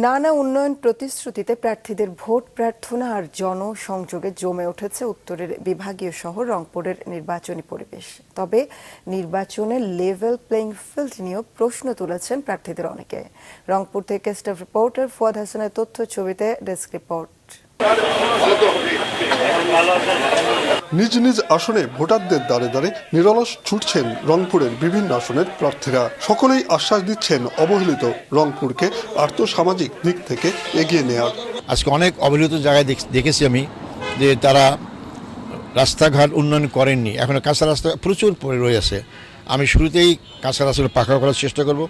নানা উন্নয়ন প্রতিশ্রুতিতে প্রার্থীদের ভোট প্রার্থনা আর জনসংযোগে জমে উঠেছে উত্তরের বিভাগীয় শহর রংপুরের নির্বাচনী পরিবেশ। তবে নির্বাচনে লেভেল প্লেইং ফিল্ড নিয়েও প্রশ্ন তুলেছেন প্রার্থীদের অনেকে। রংপুর থেকে স্টাফ রিপোর্টার ফুয়াদ হাসানের তথ্য ছবিতে ডেস্ক রিপোর্ট। নিজ নিজ আসনে ভোটারদের দ্বারে দ্বারে নিরলস ছুটছেন রংপুরের বিভিন্ন আসনের প্রার্থীরা। সকলেই আশ্বাস দিচ্ছেন অবহেলিত রংপুরকে আর্থসামাজিক দিক থেকে এগিয়ে নেওয়ার। আজকে অনেক অবহেলিত জায়গায় দেখেছি আমি যে তারা রাস্তাঘাট উন্নয়ন করেননি, এখন কাঁচা রাস্তা প্রচুর পড়ে রয়েছে। আমি শুরুতেই কাঁচা রাস্তা পাকা করার চেষ্টা করব।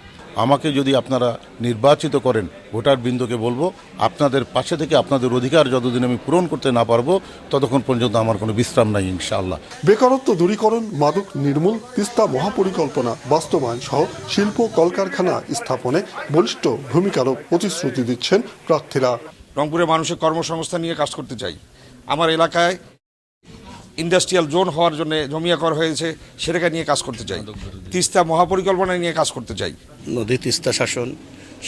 আমাকে যদি আপনারা নির্বাচিত করেন, ভোটার বৃন্দকে বলবো আপনাদের পাশে থেকে আপনাদের অধিকার যতদিন আমি পূরণ করতে না পারবো ততক্ষণ পর্যন্ত আমার কোনো বিশ্রাম নাই ইনশাআল্লাহ। বেকারত্ব দূরীকরণ, মাদক নির্মূল, তিস্তা মহাপরিকল্পনা বাস্তবায়ন সহ শিল্প কলকারখানা স্থাপনে বলিষ্ঠ ভূমিকারও প্রতিশ্রুতি দিচ্ছেন প্রার্থীরা। রংপুরে মানুষের কর্মসংস্থান নিয়ে কাজ করতে চাই। আমার এলাকায় ইন্ডাস্ট্রিয়াল জোন হওয়ার জন্য জমিয়াকর হয়েছে, সেটাকে নিয়ে কাজ করতে চাই। তিস্তা মহাপরিকল্পনা নিয়ে কাজ করতে চাই। নদী তিস্তা শাসন,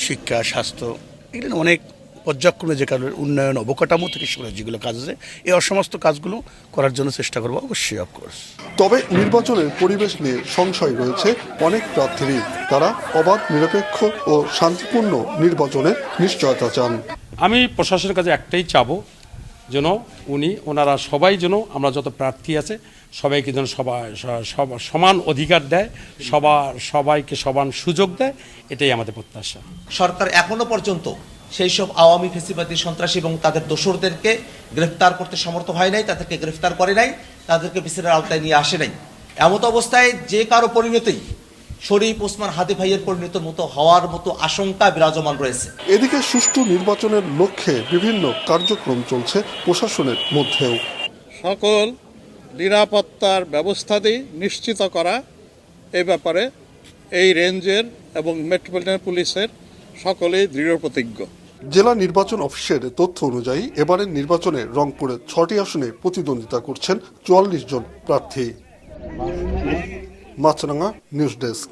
শিক্ষা, স্বাস্থ্য, এগুলো অনেক পর্যায়ক্রমে যে কারণে উন্নয়ন অবকাঠামো থেকে শুরু যেগুলো কাজ আছে, এই সমস্ত কাজগুলো করার জন্য চেষ্টা করবো অবশ্যই, অফকোর্স। তবে নির্বাচনের পরিবেশ নিয়ে সংশয় রয়েছে অনেক প্রার্থীরই। তারা অবাধ, নিরপেক্ষ ও শান্তিপূর্ণ নির্বাচনের নিশ্চয়তা চান। আমি প্রশাসনের কাছে একটাই চাবো, যেন ওনারা সবাই যেন আমরা যত প্রার্থী আছে সবাইকে যেন সমান অধিকার দেয়, সবাইকে সমান সুযোগ দেয়, এটাই আমাদের প্রত্যাশা। সরকার এখনো পর্যন্ত সেই সব আওয়ামী ফ্যাসিবাদী সন্ত্রাসী এবং তাদের দোসরদেরকে গ্রেফতার করতে সমর্থ হয় নাই, তাদেরকে গ্রেফতার করে নাই, তাদেরকে বিচারের আওতায় নিয়ে আসে নাই। এমত অবস্থায় যে কারো পরিণতি শরীফ ওসমান হাদি ভাইয়ের পরিণতির মতো হওয়ার মতো আশঙ্কা বিরাজমান রয়েছে। এদিকে সুষ্ঠু নির্বাচনের লক্ষ্যে বিভিন্ন কার্যক্রম চলছে প্রশাসনের মধ্যেও। সকল নিরাপত্তার ব্যবস্থাটি নিশ্চিত করা, এ ব্যাপারে এই রেঞ্জের এবং মেট্রোপলিটন পুলিশের সকলেই দৃঢ় প্রতিজ্ঞ। জেলা নির্বাচন অফিসের তথ্য অনুযায়ী এবারের নির্বাচনে রংপুরে 6টি আসনে প্রতিদ্বন্দ্বিতা করছেন 44 জন প্রার্থী। মাছরাঙ্গা নিউজ ডেস্ক।